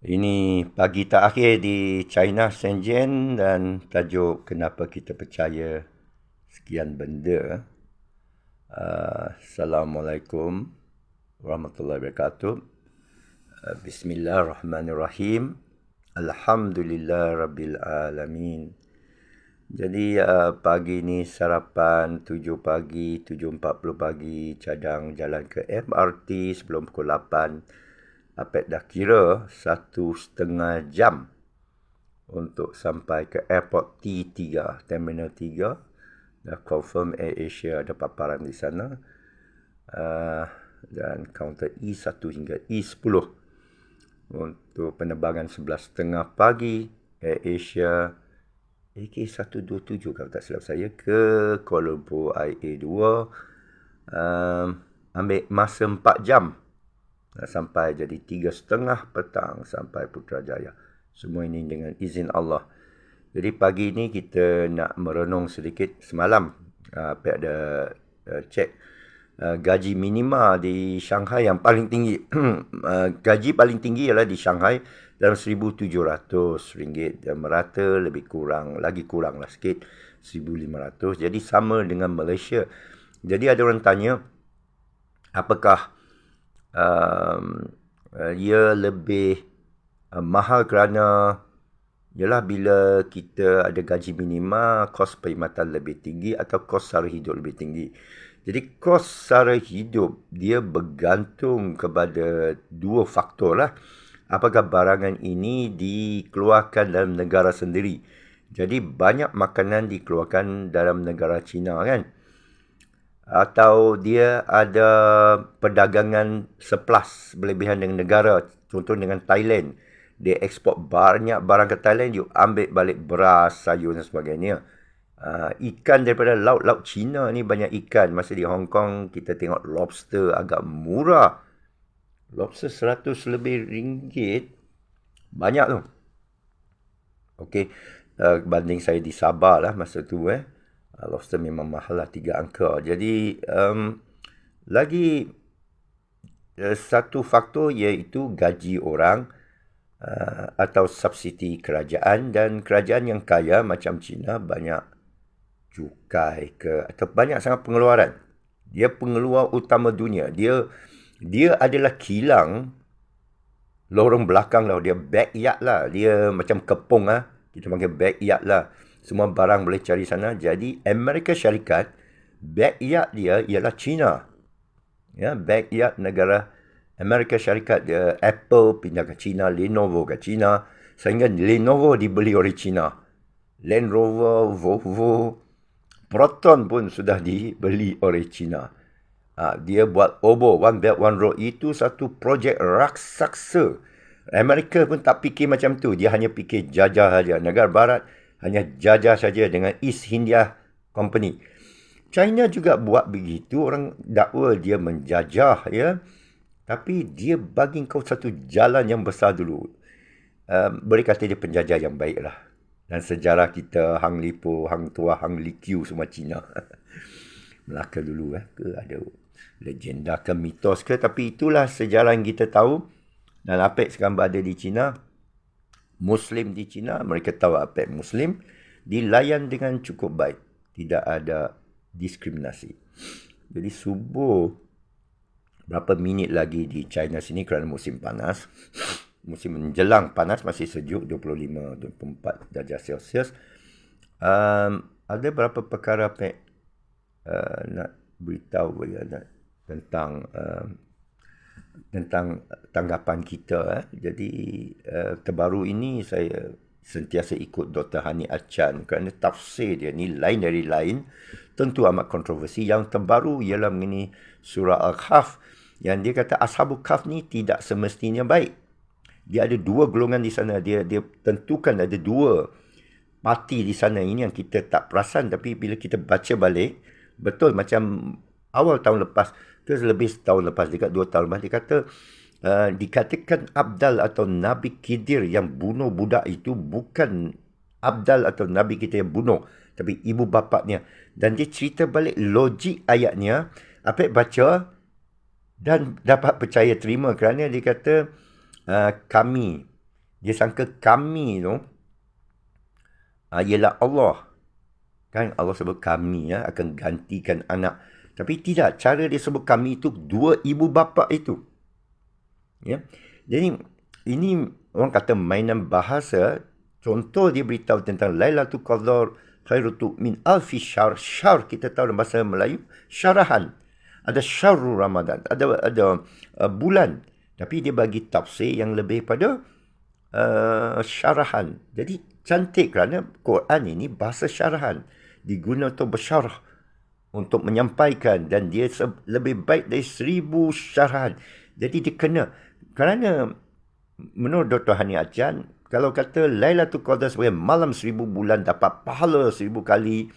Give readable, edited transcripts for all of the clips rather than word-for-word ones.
Ini pagi terakhir di China Shenzhen dan tajuk kenapa kita percaya sekian benda. Assalamualaikum warahmatullahi wabarakatuh. Bismillahirrahmanirrahim. Alhamdulillah Rabbil Alamin. Jadi pagi ni sarapan 7 pagi, 7.40 pagi, cadang jalan ke MRT sebelum pukul 8. Apek dah kira 1,5 jam untuk sampai ke airport T3, Terminal 3. Dah confirm AirAsia ada paparan di sana. Dan kaunter E1 hingga E10 untuk penerbangan 11.30 pagi AirAsia AK127 kalau tak silap saya ke Kuala Lumpur IA2. Ambil masa 4 jam sampai jadi 3.30 petang sampai Putrajaya. Semua ini dengan izin Allah. Jadi pagi ni kita nak merenung sedikit. Semalam Pak ada cek gaji minima di Shanghai yang paling tinggi. Gaji paling tinggi ialah di Shanghai dalam RM1,700 dan merata lebih kurang, lagi kurang lah sikit, RM1,500. Jadi sama dengan Malaysia. Jadi ada orang tanya, apakah ia lebih mahal kerana ialah bila kita ada gaji minima, kos perkhidmatan lebih tinggi atau kos sara hidup lebih tinggi. Jadi kos sara hidup dia bergantung kepada dua faktor lah. Apakah barangan ini dikeluarkan dalam negara sendiri. Jadi banyak makanan dikeluarkan dalam negara China kan. Atau dia ada perdagangan surplus berlebihan dengan negara, contoh dengan Thailand, dia ekspor banyak barang ke Thailand, dia ambil balik beras, sayur dan sebagainya. Ikan daripada laut China ni banyak ikan. Masa di Hong Kong kita tengok lobster agak murah, lobster 100 lebih ringgit, banyak tu. Okey, banding saya di Sabah lah masa tu lobster memang mahal lah, 3 angka. Jadi lagi satu faktor iaitu gaji orang atau subsidi kerajaan. Dan kerajaan yang kaya macam China banyak cukai atau banyak sangat pengeluaran. Dia pengeluar utama dunia. Dia adalah kilang lorong belakang lah. Dia backyard lah. Dia macam kepung lah. Kita panggil backyard lah. Semua barang boleh cari sana. Jadi Amerika Syarikat, backyard dia ialah China. Ya, backyard negara Amerika Syarikat. Dia Apple pindah ke China, Lenovo ke China. Sehingga Lenovo dibeli oleh China. Land Rover, Volvo, Proton pun sudah dibeli oleh China. Dia buat OBO, One Belt One Road. Itu satu projek raksasa. Amerika pun tak fikir macam tu. Dia hanya fikir jajah saja. Negara Barat hanya jajah saja dengan East India Company. China juga buat begitu. Orang dakwa dia menjajah, ya. Tapi dia bagi kau satu jalan yang besar dulu. Boleh kata dia penjajah yang baik lah. Dan sejarah kita, Hang Lipo, Hang Tua, Hang Likiu, semua Cina. Melaka dulu ke ada legenda ke mitos ke. Tapi itulah sejarah yang kita tahu. Dan Apek sekarang berada di China. Muslim di China, mereka tahu Apek Muslim, dilayan dengan cukup baik. Tidak ada diskriminasi. Jadi subuh, berapa minit lagi di China sini kerana musim panas. Musim menjelang panas, masih sejuk, 25-24 darjah Celsius. Ada berapa perkara Apek nak beritahu tentang tanggapan kita. Jadi terbaru ini saya sentiasa ikut Dr. Hani Achan kerana tafsir dia ni lain dari lain, tentu amat kontroversi. Yang terbaru ialah mengenai surah Al-Kahf yang dia kata Ashabul Kahf ni tidak semestinya baik. Dia ada dua golongan di sana. Dia tentukan ada dua parti di sana. Ini yang kita tak perasan, tapi bila kita baca balik, betul macam awal tahun lepas, lebih setahun lepas, dekat 2 tahun lepas, dia kata dikatakan Abdal atau Nabi Khidir yang bunuh budak itu bukan Abdal atau Nabi kita yang bunuh, tapi ibu bapaknya. Dan dia cerita balik logik ayatnya. Apek baca dan dapat percaya terima kerana dia kata kami Dia sangka kami tu ialah Allah. Kan Allah sebut kami akan gantikan anak. Tapi tidak, cara dia sebut kami itu dua ibu bapa itu. Ya. Jadi ini orang kata mainan bahasa. Contoh dia beritahu tentang Lailatul Qadar khairu min alfi syahr. Syahr kita tahu dalam bahasa Melayu syarahan. Ada syahrul Ramadan, ada bulan. Tapi dia bagi tafsir yang lebih pada syarahan. Jadi cantik kerana Quran ini bahasa syarahan. Digunakan untuk bersyarah, untuk menyampaikan, dan dia lebih baik dari 1000 syarahan. Jadi dia kena. Kerana menurut Dr. Hani Acan, kalau kata Lailatul Qadar sebagai malam 1000 bulan dapat pahala 1000 kali,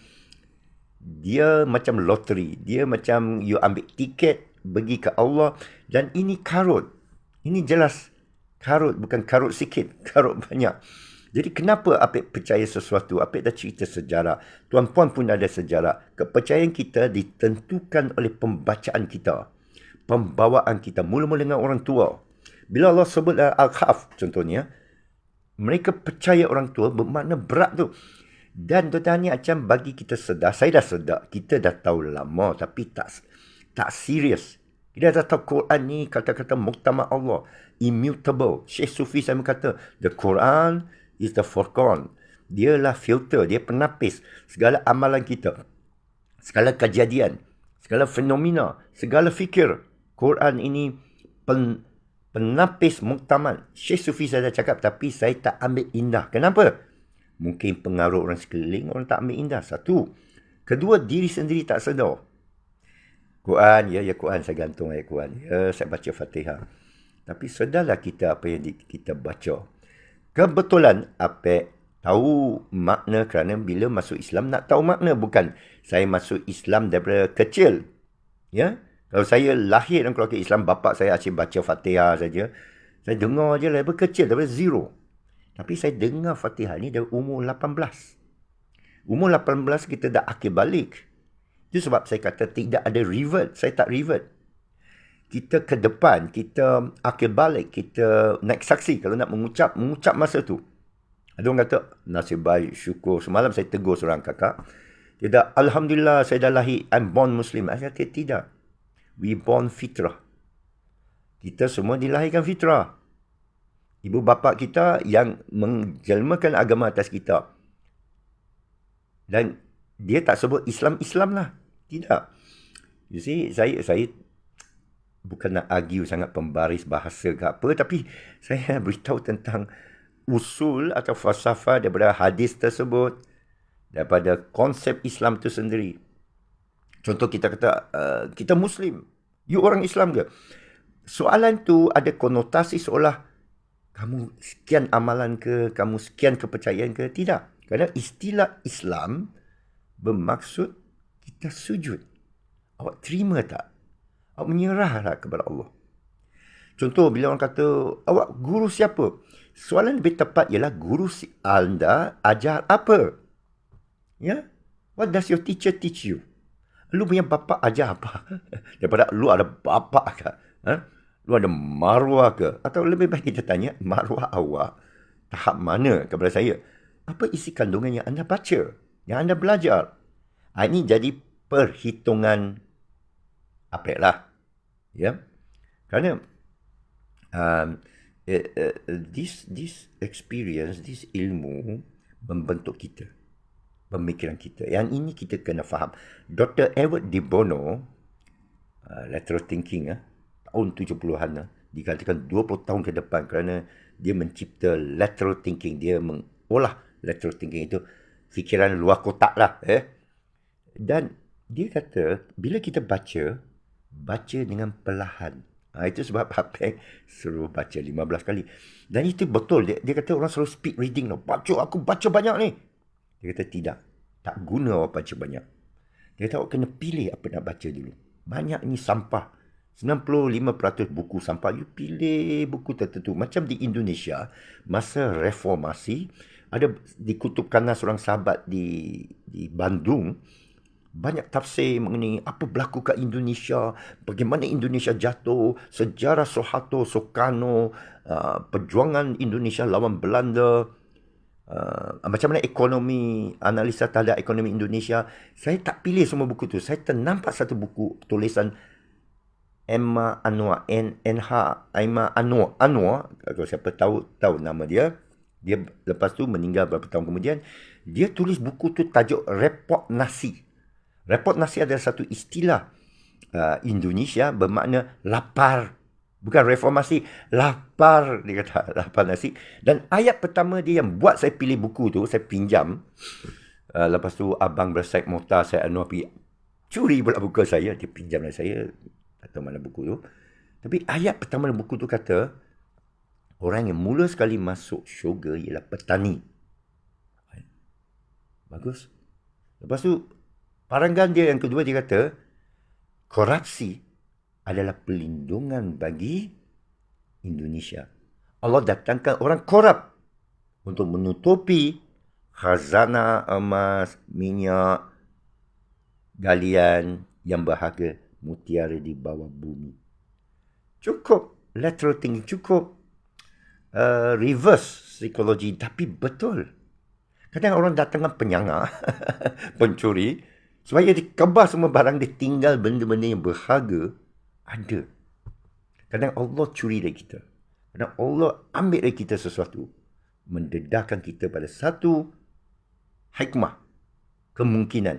dia macam loteri. Dia macam you ambil tiket pergi ke Allah, dan ini karut. Ini jelas karut, bukan karut sikit, karut banyak. Jadi kenapa Apek percaya sesuatu? Apek dah cerita sejarah. Tuan-puan pun ada sejarah. Kepercayaan kita ditentukan oleh pembacaan kita. Pembawaan kita. Mula-mula dengan orang tua. Bila Allah sebut Al-Kahf contohnya, mereka percaya orang tua bermakna berat tu. Dan Dr. Hani Acan bagi kita sedar. Saya dah sedar. Kita dah tahu lama tapi tak serius. Kita dah tahu Quran ni kata-kata muktamad Allah. Immutable. Syekh Sufi saya kata, the Quran is the Furqan. Dialah filter, dia penapis segala amalan kita, segala kejadian, segala fenomena, segala fikir. Quran ini penapis muktamad. Syekh Sufi saya dah cakap, tapi saya tak ambil indah. Kenapa? Mungkin pengaruh orang sekeliling, orang tak ambil indah. Satu. Kedua, diri sendiri tak sedar. Quran, ya Quran, saya gantung ayat Quran. Ya, saya baca Fatihah. Tapi sedarlah kita apa yang kita baca. Kebetulan Apek tahu makna kerana bila masuk Islam nak tahu makna. Bukan saya masuk Islam daripada kecil. Ya, kalau saya lahir dalam keluarga Islam, bapa saya asyik baca Fatihah saja. Saya dengar je daripada kecil, daripada zero. Tapi saya dengar Fatihah ni dari umur 18. Umur 18 kita dah akil balik. Itu sebab saya kata tidak ada revert. Saya tak revert. Kita ke depan, kita akil balik, kita naik saksi. Kalau nak mengucap masa tu. Ada orang kata, nasib baik, syukur. Semalam saya tegur seorang kakak. Dia dah, Alhamdulillah saya dah lahir, I'm born Muslim. Saya kata, tidak. We born fitrah. Kita semua dilahirkan fitrah. Ibu bapa kita yang menjelmakan agama atas kita. Dan dia tak sebut Islam lah. Tidak. You see, saya bukan nak argue sangat pembaris bahasa ke apa, tapi saya beritahu tentang usul atau falsafah daripada hadis tersebut, daripada konsep Islam itu sendiri. Contoh kita kata, kita Muslim. You orang Islam ke? Soalan tu ada konotasi seolah kamu sekian amalan ke, kamu sekian kepercayaan ke? Tidak. Kerana istilah Islam bermaksud kita sujud. Awak terima tak? Awak menyerahlah kepada Allah. Contoh, bila orang kata, awak guru siapa? Soalan lebih tepat ialah, guru anda ajar apa? Ya? What does your teacher teach you? Lu punya bapa ajar apa? Daripada lu ada bapa ke? Lu ada maruah ke? Atau lebih baik kita tanya, maruah awak tahap mana kepada saya? Apa isi kandungan yang anda baca? Yang anda belajar? Ini jadi perhitungan Apek lah. Ya, kerana this experience, this ilmu membentuk kita, pemikiran kita. Yang ini kita kena faham. Dr. Edward de Bono, lateral thinking, tahun 70-an, dikatakan 20 tahun ke depan, kerana dia mencipta lateral thinking. Dia mengolah lateral thinking itu, fikiran luar kotak lah. Dan dia kata, bila kita baca dengan perlahan. Itu sebab Apek suruh baca 15 kali. Dan itu betul. Dia kata orang selalu speed reading. Aku baca banyak ni. Dia kata tidak. Tak guna awak baca banyak. Dia kata awak kena pilih apa nak baca dulu. Banyak ni sampah. 95% buku sampah. You pilih buku tertentu. Macam di Indonesia, masa reformasi, ada di Kutub Kanas seorang sahabat di Bandung, banyak tafsir mengenai apa berlaku kat Indonesia, bagaimana Indonesia jatuh, sejarah Suharto, Soekarno, perjuangan Indonesia lawan Belanda, macam mana ekonomi, analisa terhadap ekonomi Indonesia. Saya tak pilih semua buku tu. Saya ternampak satu buku tulisan Emma Anwar, NH Emma Anwar, kalau siapa tahu nama dia. Dia lepas tu meninggal beberapa tahun kemudian. Dia tulis buku tu tajuk Report Nasi. Report nasi adalah satu istilah Indonesia bermakna lapar. Bukan reformasi, lapar. Dia kata lapar nasi. Dan ayat pertama dia yang buat saya pilih buku tu, saya pinjam. Lepas tu abang bersaik motor, saya pergi curi pula buku saya. Dia pinjam dari saya. Tak tahu mana buku tu. Tapi ayat pertama buku tu kata, orang yang mula sekali masuk syurga ialah petani. Bagus. Lepas tu, parangan dia yang kedua, dia kata, korupsi adalah pelindungan bagi Indonesia. Allah datangkan orang korup untuk menutupi khazanah emas, minyak, galian yang berharga, mutiara di bawah bumi. Cukup lateral thinking, cukup reverse psikologi, tapi betul. Kadang orang datangkan penyangga, pencuri, supaya dia kebas semua barang, dia tinggal benda-benda yang berharga, ada. Kadang Allah curi dari kita. Kadang Allah ambil dari kita sesuatu, mendedahkan kita pada satu hikmah, kemungkinan.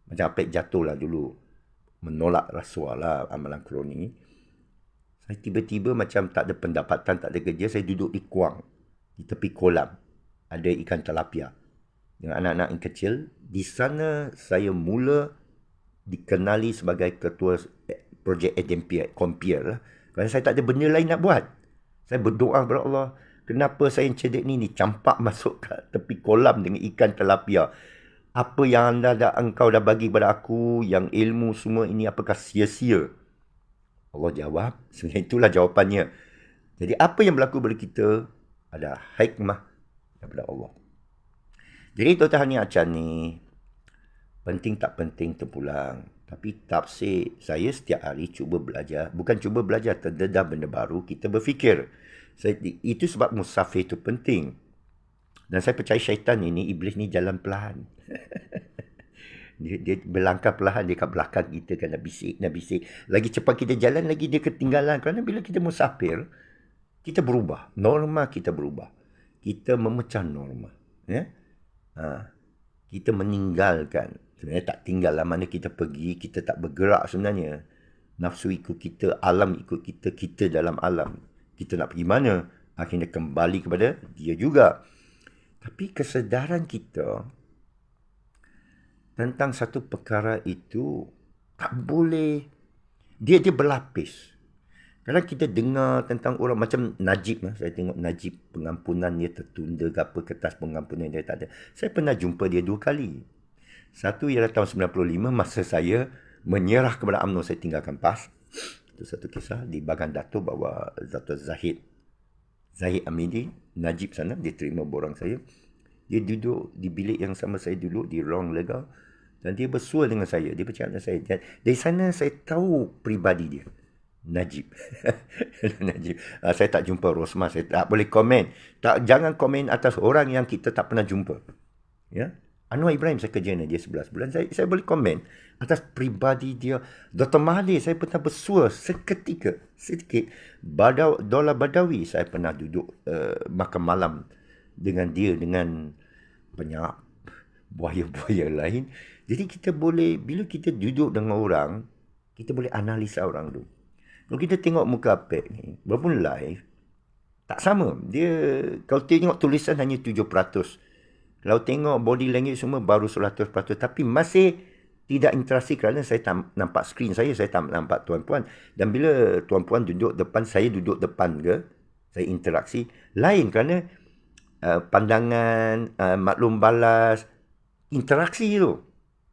Macam Apek jatuh lah dulu, menolak rasuah lah, amalan kroni. Saya tiba-tiba macam tak ada pendapatan, tak ada kerja, saya duduk di Kuang, di tepi kolam. Ada ikan tilapia dengan anak-anak yang kecil. Di sana saya mula dikenali sebagai ketua projek Compier. Kerana saya tak ada benda lain nak buat. Saya berdoa kepada Allah, kenapa saya yang cedek ni campak masuk ke tepi kolam dengan ikan tilapia? Apa yang engkau dah bagi kepada aku, yang ilmu semua ini, apakah sia-sia? Allah jawab, sebenarnya itulah jawapannya. Jadi apa yang berlaku pada kita ada hikmah daripada Allah. Jadi Dr. Hani Acan ni, penting tak penting terpulang. Tapi tafsir, saya setiap hari cuba belajar. Bukan cuba belajar, terdedah benda baru, kita berfikir. Itu sebab musafir itu penting. Dan saya percaya syaitan ini, iblis ni jalan perlahan. Dia berlangkah perlahan, dia kat belakang kita kan, nak bisik. Lagi cepat kita jalan, lagi dia ketinggalan. Kerana bila kita musafir, kita berubah. Norma kita berubah. Kita memecah norma. Ya? Kita meninggalkan. Sebenarnya tak tinggal lah, mana kita pergi, kita tak bergerak sebenarnya. Nafsu ikut kita, alam ikut kita, kita dalam alam. Kita nak pergi mana? Akhirnya kembali kepada dia juga. Tapi kesedaran kita tentang satu perkara itu tak boleh, dia berlapis. Kadang kita dengar tentang orang macam Najib. Saya tengok Najib, pengampunan dia tertunda ke apa, kertas pengampunan dia tak ada. Saya pernah jumpa dia 2 kali. Satu ialah tahun 95, masa saya menyerah kepada UMNO, saya tinggalkan PAS. Itu satu kisah. Di Bagan Dato' bawa Dr. Zahid Amidi, Najib sana, dia terima borang saya. Dia duduk di bilik yang sama saya dulu, di ruang legal. Dan dia bersua dengan saya, dia bercakap dengan saya. Dan dari sana saya tahu peribadi dia. Najib. Najib. Saya tak jumpa Rosmah, saya tak boleh komen. Jangan komen atas orang yang kita tak pernah jumpa. Ya. Anwar Ibrahim saya kerja dengan dia 11 bulan. Saya boleh komen atas peribadi dia. Dr. Mahathir saya pernah bersua seketika, sedikit. Dola Badawi saya pernah duduk makan malam dengan dia, dengan banyak buaya-buaya lain. Jadi kita boleh, bila kita duduk dengan orang, kita boleh analisa orang tu. Kalau kita tengok muka Apek ni, walaupun live, tak sama. Dia, kalau tengok tulisan hanya 7%. Kalau tengok body language semua baru 100%. Tapi masih tidak interaksi kerana saya tak nampak skrin saya tak nampak tuan-puan. Dan bila tuan-puan duduk depan, saya duduk depan ke, saya interaksi. Lain kerana pandangan, maklum balas, interaksi tu.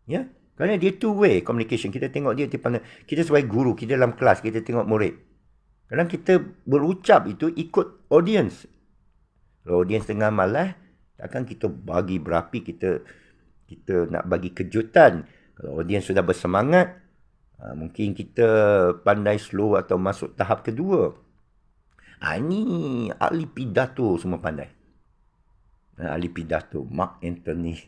Ya? Kerana dia two-way communication. Kita tengok dia, kita sebagai guru, kita dalam kelas, kita tengok murid. Kadang kita berucap itu ikut audience. Kalau audience tengah malas, takkan kita bagi berapi, kita nak bagi kejutan. Kalau audiens sudah bersemangat, mungkin kita pandai slow atau masuk tahap kedua. Ini ahli pidato semua pandai. Ahli pidato, Mark Antony,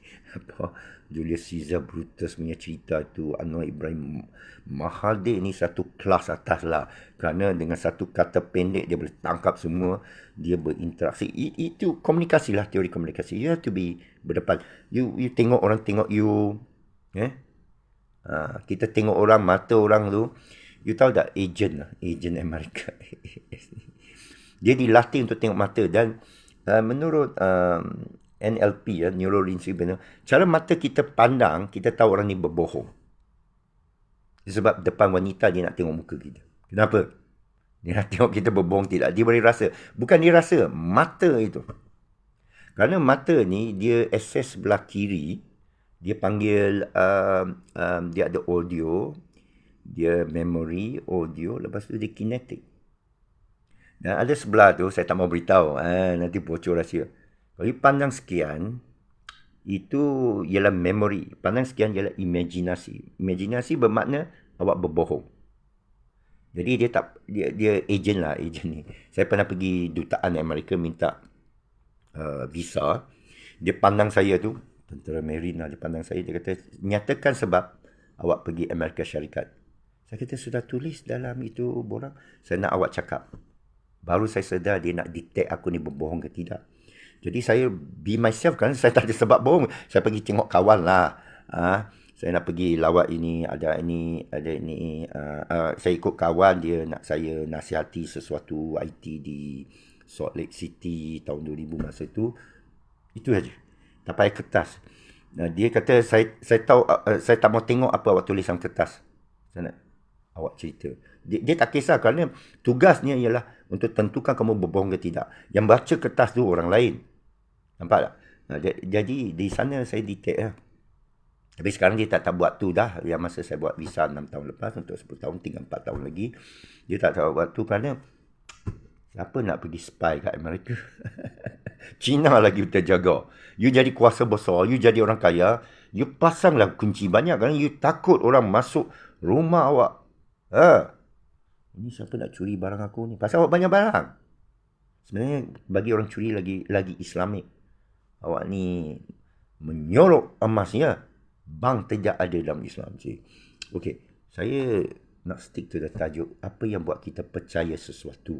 Julius Caesar, Brutus punya cerita tu, Anwar Ibrahim Mahathir ni satu kelas atas lah. Kerana dengan satu kata pendek dia boleh tangkap semua, dia berinteraksi. Itu komunikasi lah, teori komunikasi. You have to be berdepan. You tengok orang tengok you. Kita tengok orang, mata orang tu. You tahu tak agent lah, agent Amerika. Dia dilatih untuk tengok mata dan menurut NLP, Neuro Linguistic, cara mata kita pandang, kita tahu orang ni berbohong. Sebab depan wanita dia nak tengok muka kita. Kenapa? Dia nak tengok kita berbohong tidak. Dia boleh rasa. Bukan dia rasa, mata itu. Kerana mata ni, dia access sebelah kiri. Dia panggil, dia ada audio, dia memory, audio, lepas tu dia kinetik. Dan ada sebelah tu, saya tak mau beritahu. Nanti bocor rahsia. Kalau you pandang sekian, itu ialah memory. Pandang sekian ialah imaginasi. Imaginasi bermakna awak berbohong. Jadi dia agent lah, agent ni. Saya pernah pergi dutaan Amerika minta visa. Dia pandang saya tu, tentera Marine lah, dia pandang saya. Dia kata, nyatakan sebab awak pergi Amerika Syarikat. Saya kata, sudah tulis dalam itu borang. Saya nak awak cakap. Baru saya sedar dia nak detect aku ni berbohong ke tidak. Jadi saya be myself kan. Saya tak ada sebab bohong. Saya pergi tengok kawan lah. Saya nak pergi lawat ini. Ada ini. Saya ikut kawan dia nak saya nasihati sesuatu IT di Salt Lake City tahun 2000 masa tu. Itu saja. Tak payah kertas. Dia kata saya tahu saya tak mau tengok apa awak tulis dalam kertas. Saya nak awak cerita. Dia tak kisah kerana tugasnya ialah untuk tentukan kamu berbohong ke tidak. Yang baca kertas tu orang lain. Nampak tak? Jadi di sana saya detect lah. Tapi sekarang dia tak buat tu dah. Yang masa saya buat visa 6 tahun lepas untuk 10 tahun, tinggal 4 tahun lagi. Dia tak buat tu kerana siapa nak pergi spy kat Amerika? China lagi terjaga. You jadi kuasa besar, you jadi orang kaya, you pasanglah kunci banyak kerana you takut orang masuk rumah awak. Ini siapa nak curi barang aku ni? Pasal awak banyak barang. Sebenarnya bagi orang curi lagi Islamik. Awak ni menyorok emasnya. Bank tidak ada dalam Islam. Okey, saya nak stick to the tajuk. Apa yang buat kita percaya sesuatu?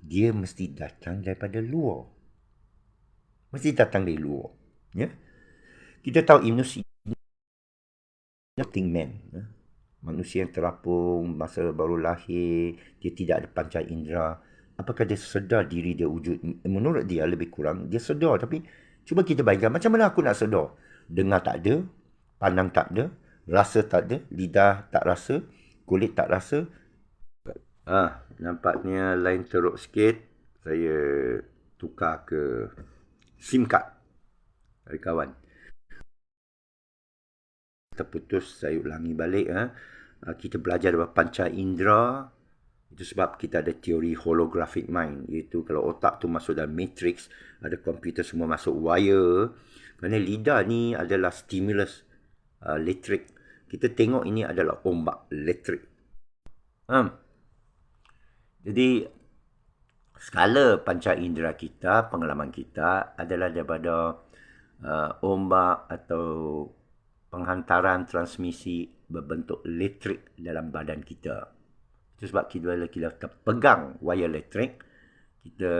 Dia mesti datang daripada luar. Mesti datang dari luar. Ya? Kita tahu Ibn Sina, nothing man. Manusia yang terapung, masa baru lahir, dia tidak ada panca indera. Apakah dia sedar diri dia wujud? Menurut dia lebih kurang, dia sedar. Tapi cuba kita bayangkan, macam mana aku nak sedar? Dengar tak ada, pandang tak ada, rasa tak ada, lidah tak rasa, kulit tak rasa. Nampaknya line teruk sikit. Saya tukar ke SIM card dari kawan. Terputus, saya ulangi balik. Kita belajar daripada panca indera. Itu sebab kita ada teori holographic mind. Iaitu kalau otak tu masuk dalam matrix, ada komputer semua masuk wire. Kerana lidah ni adalah stimulus elektrik. Kita tengok ini adalah ombak elektrik. Jadi, skala panca indera kita, pengalaman kita adalah daripada ombak atau penghantaran transmisi berbentuk elektrik dalam badan kita. Itu sebab kita terpegang wire elektrik, kita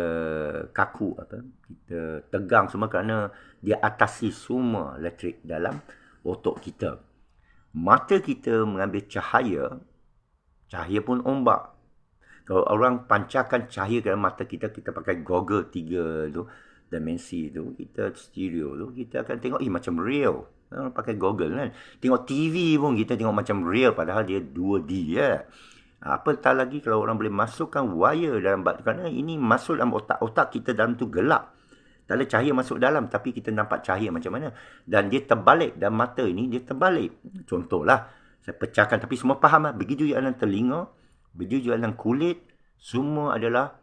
kaku, kita tegang semua kerana dia atasi semua elektrik dalam otak kita. Mata kita mengambil cahaya pun ombak. Kalau orang pancarkan cahaya ke dalam mata kita, kita pakai goggle 3 tu, dimensi tu, kita stereo tu, kita akan tengok macam real. Pakai goggle kan. Tengok TV pun kita tengok macam real padahal dia 2D ya. Apatah lagi kalau orang boleh masukkan wire dalam kerana ini masuk dalam otak kita dalam tu gelap. Tak ada cahaya masuk dalam tapi kita nampak cahaya macam mana. Dan dia terbalik dalam mata ini, dia terbalik. Contohlah, saya pecahkan tapi semua faham lah. Begitu juga dalam telinga, begitu juga dalam kulit, semua adalah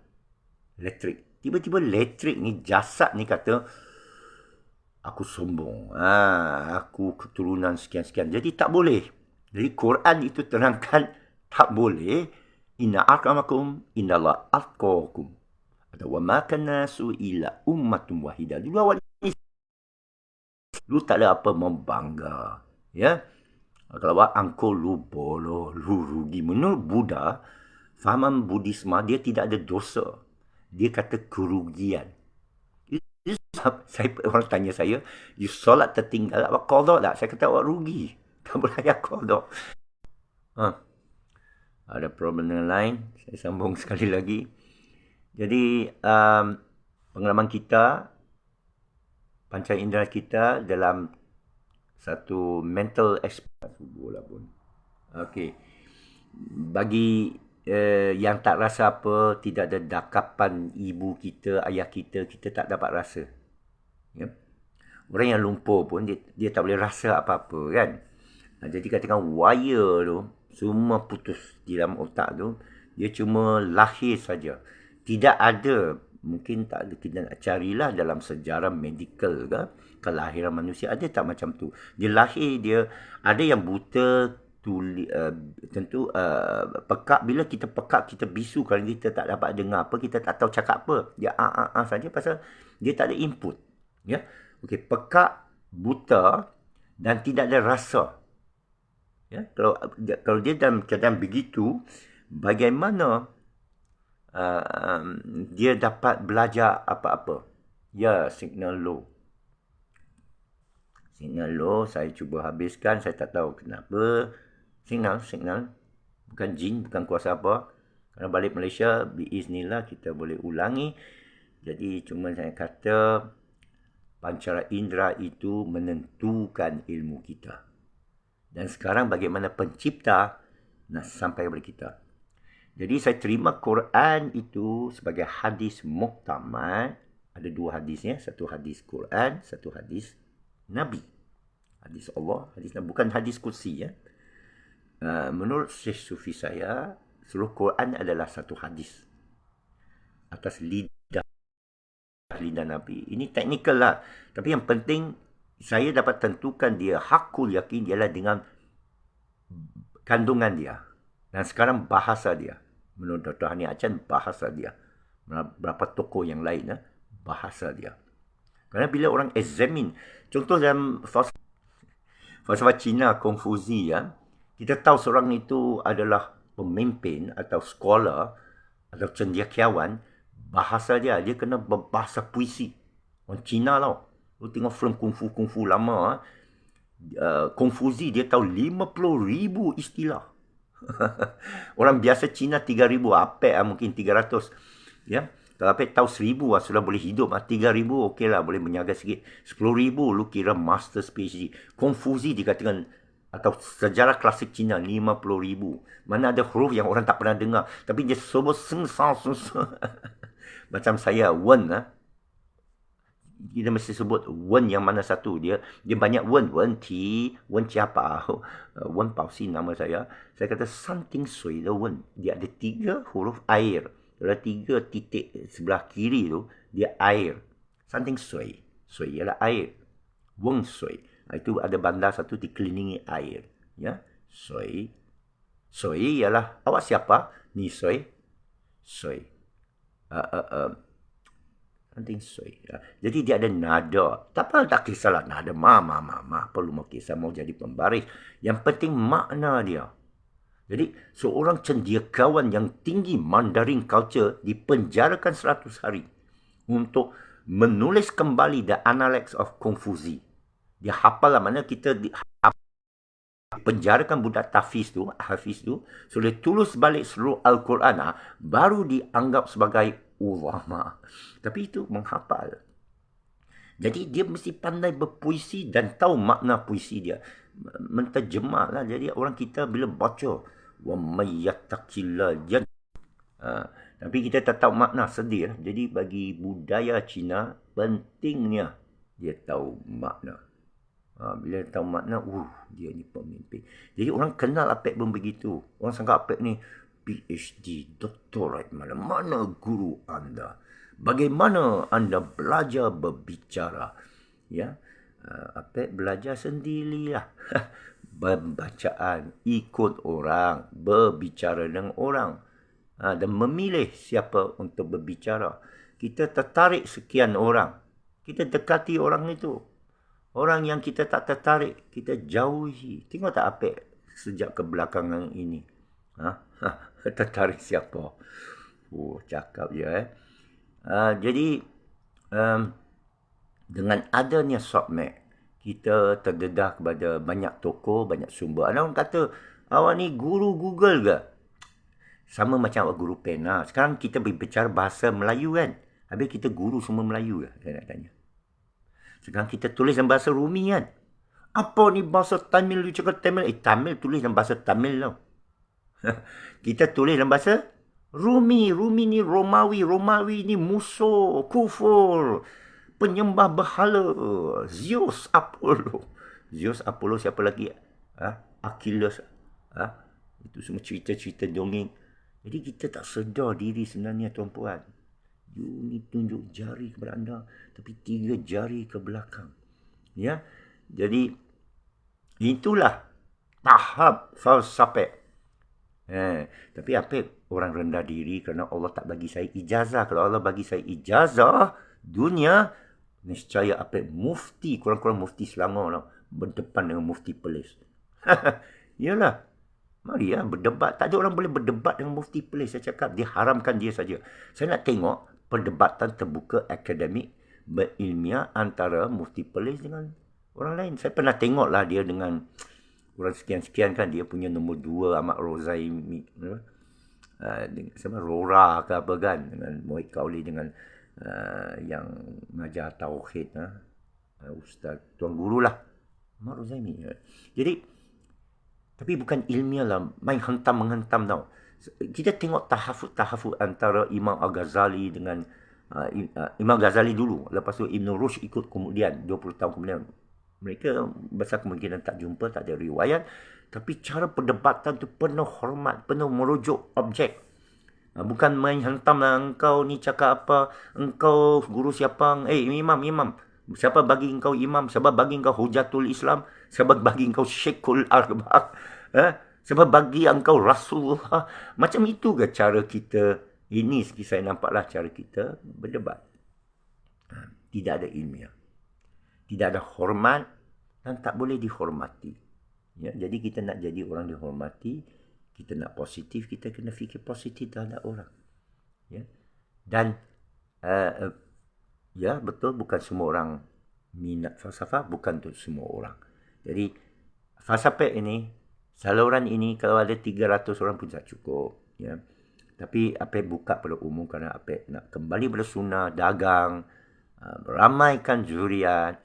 elektrik. Tiba-tiba elektrik ni, jasad ni kata, aku sombong. Aku keturunan sekian-sekian. Jadi tak boleh. Jadi Quran itu terangkan tak boleh. Inna akramakum innallaha atqakum. Atau wa ma kana nasu illa ummatum wahidah. Dulu awal ni lu tak ada apa membangga. Ya. Kalau angkau lu boloh, lu rugi. Menurut Buddha, fahaman Buddhisme dia tidak ada dosa. Dia kata kerugian. Orang tanya saya, you solat tertinggal, awak qadha tak? Saya kata awak rugi. Tak boleh ayah qadha. Ada problem dengan lain. Saya sambung sekali lagi. Jadi, pengalaman kita, panca indera kita dalam satu mental experience. Okey. Bagi yang tak rasa apa, tidak ada dakapan ibu kita, ayah kita, kita tak dapat rasa. Ya? Orang yang lumpur pun, dia tak boleh rasa apa-apa kan. Jadi katakan wire tu, semua putus di dalam otak tu, dia cuma lahir saja. Tidak ada, mungkin tak ada, kita nak carilah dalam sejarah medical ke, kelahiran manusia, ada tak macam tu? Dia lahir, dia ada yang buta, tentu pekak. Bila kita pekak, kita bisu. Kalau kita tak dapat dengar apa, kita tak tahu cakap apa, dia saja pasal dia tak ada input. Ya, okey, pekak, buta dan tidak ada rasa. Ya, kalau dia dalam keadaan begitu, bagaimana dia dapat belajar apa-apa? Ya, signal low. Signal low, saya cuba habiskan, saya tak tahu kenapa. Signal. Bukan jin, bukan kuasa apa. Kalau balik Malaysia, biiznillah kita boleh ulangi. Jadi cuma saya kata, pancara indera itu menentukan ilmu kita. Dan sekarang bagaimana pencipta nak sampai kepada kita. Jadi saya terima Quran itu sebagai hadis muktamad. Ada dua hadisnya, satu hadis Quran, satu hadis Nabi. Hadis Allah, hadis Nabi, bukan hadis kursi ya. Menurut Syekh Sufi saya, seluruh Quran adalah satu hadis atas lidah Nabi. Ini teknikal lah. Tapi yang penting, saya dapat tentukan dia hakul yakin ialah dengan kandungan dia. Dan sekarang bahasa dia. Menurut Dr. Hani Achan, bahasa dia. Berapa tokoh yang lain, bahasa dia. Kerana bila orang examine, contoh dalam falsafah Cina, Konfusi, kita tahu seorang itu adalah pemimpin atau scholar atau cendekiawan, bahasa dia kena berbahasa puisi. Orang Cina tau. Lu tengok film kungfu lama, Konfusi dia tahu 50,000 istilah. Orang biasa Cina 3,000, Apek mungkin 300. Ya. Kalau Apek tahu 1,000 sudah boleh hidup. 3,000 okey lah, boleh menyaga sikit. 10,000 lu kira master's PhD. Konfusi dikatakan, atau sejarah klasik Cina 50,000. Mana ada huruf yang orang tak pernah dengar, tapi dia semua seng-sang. Macam saya, Wen. Kita mesti sebut Wen yang mana satu. Dia banyak Wen. Wen Ti, Wen Ciapa, Wen Pausi nama saya. Saya kata something sui the Wen. Dia ada 3 huruf air. Ada 3 titik sebelah kiri tu, dia air. Something sui. Sui ialah air. Wen sui. Itu ada bandar satu dikelilingi air. Ya, sui. Sui ialah awak siapa? Ni sui. Sui. Something sui. Jadi dia ada nada. Tak apa, tak kisahlah nada. Ma. Perlu mau kisah, mau jadi pembaris. Yang penting makna dia. Jadi seorang cendekiawan yang tinggi Mandarin culture dipenjarakan 100 hari untuk menulis kembali The Analects of Confucius. Dia hafal lah, mana kita penjarakan budak Hafiz tu, sudah tulis balik seluruh Al-Quran, baru dianggap sebagai ulama. Tapi itu menghafal. Jadi dia mesti pandai berpuisi dan tahu makna puisi dia. Menterjemah lah. Jadi orang kita bila baca, wa mayyattaqillah jan. Tapi kita tak tahu makna, sedih. Jadi bagi budaya Cina, pentingnya dia tahu makna. Bila tahu makna, dia ni pemimpin. Jadi orang kenal Apek pun begitu. Orang sangka Apek ni PhD, doktorat, mana guru anda? Bagaimana anda belajar berbicara? Ya, Apek belajar sendirilah. Pembacaan, ikut orang, berbicara dengan orang. Dan memilih siapa untuk berbicara. Kita tertarik sekian orang. Kita dekati orang itu. Orang yang kita tak tertarik, kita jauhi. Tengok tak Apek sejak kebelakangan ini. Tertarik siapa? Cakap je jadi dengan adanya SOCMEC, kita terdedah kepada banyak tokoh, banyak sumber. Ada orang kata, awak ni guru Google ke? Sama macam awak guru pena. Sekarang kita berbicara bahasa Melayu kan? Habis kita guru semua Melayu ke? Saya nak tanya. Sekarang kita tulis dalam bahasa Rumi kan? Apa ni bahasa Tamil? You cakap Tamil? Tamil tulis dalam bahasa Tamil tau. Kita tulis dalam bahasa Rumi. Rumi ni Romawi. Romawi ni musuh, kufur, penyembah berhala. Zeus, Apollo. Zeus, Apollo, siapa lagi? Achilles. Itu semua cerita-cerita dongeng. Jadi kita tak sedar diri sebenarnya tuan-puan. You ni tunjuk jari kepada anda, tapi 3 jari ke belakang. Ya, jadi itulah tahap falsafah. Tapi apa orang rendah diri kerana Allah tak bagi saya ijazah. Kalau Allah bagi saya ijazah dunia, niscaya apa mufti, kurang-kurang mufti Selangor lah, berdepan dengan mufti Perlis. Yalah. Mari berdebat. Tak ada orang boleh berdebat dengan mufti Perlis. Saya cakap dia haramkan dia saja. Saya nak tengok perdebatan terbuka akademik berilmiah antara mufti Perlis dengan orang lain. Saya pernah tengok lah dia dengan orang sekian-sekian kan, dia punya nombor 2 Ahmad Rozaimi, sama Rora ke apa kan, dengan Muhid Kauli, dengan yang mengajar tauhid, Ustaz Tuan Guru lah, Ahmad Rozaimi. Jadi tapi bukan ilmiah lah, main hentam-menghentam tau. Kita tengok tahafut-tahafut antara Imam Al-Ghazali dengan Imam Ghazali dulu, lepas tu Ibn Rushd ikut kemudian 20 tahun kemudian. Mereka besar kemungkinan tak jumpa, tak ada riwayat. Tapi cara perdebatan tu penuh hormat, penuh merujuk objek. Bukan main hentam lah, engkau ni cakap apa, engkau guru siapa, imam. Siapa bagi engkau imam, siapa bagi engkau hujatul Islam, siapa bagi engkau syekhul arba'ah, siapa bagi engkau Rasulullah. Macam itu ke cara kita, ini saya nampaklah cara kita berdebat. Tidak ada ilmiah. Tidak ada hormat dan tak boleh dihormati. Ya, jadi kita nak jadi orang dihormati, kita nak positif, kita kena fikir positif terhadap orang. Ya. Dan ya betul, bukan semua orang minat falsafah, bukan untuk semua orang. Jadi falsafah ini, saluran ini kalau ada 300 orang pun tak cukup. Ya. Tapi apa buka pada umum kerana apa nak kembali pada sunnah, dagang, ramaikan zuriat,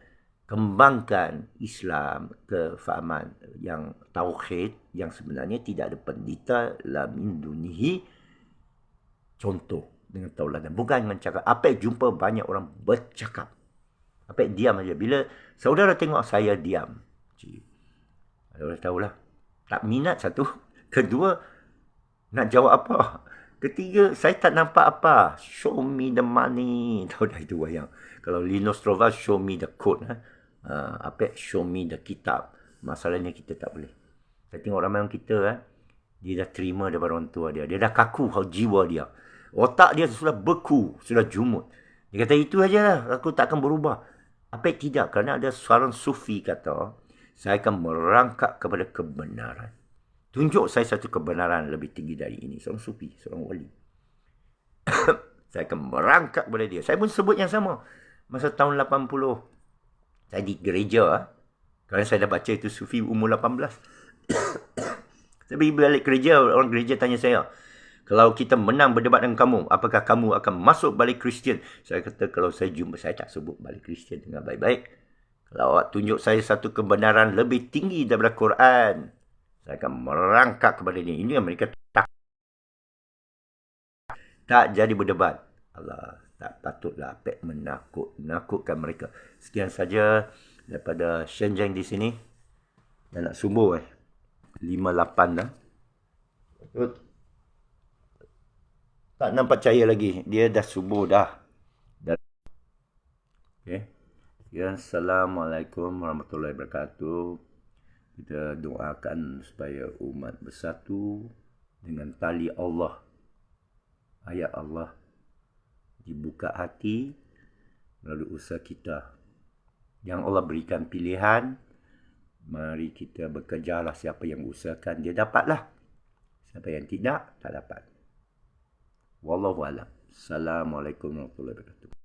kembangkan Islam, kefahaman yang tauhid, yang sebenarnya tidak ada pendeta la min dunihi. Contoh dengan tauladan, bukan dengan cakap. Apa jumpa banyak orang bercakap, apa diam aja. Bila saudara tengok saya diam, saudara tahulah tak minat. Satu, kedua nak jawab apa, ketiga saya tak nampak apa. Show me the money. Tahu dah itu wayang. Kalau Linus Torvalds, show me the code. Apa show me the kitab. Masalahnya kita tak boleh. Saya tengok ramai orang kita, dia dah terima daripada orang tua dia. Dia dah kaku jiwa dia. Otak dia sudah beku, sudah jumut. Dia kata itu aja lah, aku tak akan berubah. Apa tidak, kerana ada seorang sufi kata, saya akan merangkak kepada kebenaran. Tunjuk saya satu kebenaran lebih tinggi dari ini. Seorang sufi, seorang wali. Saya akan merangkak kepada dia. Saya pun sebut yang sama. Masa tahun 80, saya di gereja, kerana saya dah baca itu sufi umur 18. Saya pergi balik gereja, orang gereja tanya saya, kalau kita menang berdebat dengan kamu, apakah kamu akan masuk balik Kristian? Saya kata, kalau saya jumpa, saya tak sebut balik Kristian dengan baik-baik. Kalau awak tunjuk saya satu kebenaran lebih tinggi daripada Quran, saya akan merangkak kepada dia. Ini yang mereka tak jadi berdebat. Allah, tak patutlah Apek menakutkan mereka. Sekian saja daripada Shenzhen di sini. Dan nak subuh 58 dah. Tak nampak cahaya lagi. Dia dah subuh dah. Okay. Ya, Assalamualaikum warahmatullahi wabarakatuh. Kita doakan supaya umat bersatu dengan tali Allah. Ayat Allah. Dibuka hati melalui usaha kita. Yang Allah berikan pilihan, mari kita bekerjalah. Siapa yang usahakan, dia dapatlah. Siapa yang tidak, tak dapat. Wallahu a'lam. Assalamualaikum warahmatullahi wabarakatuh.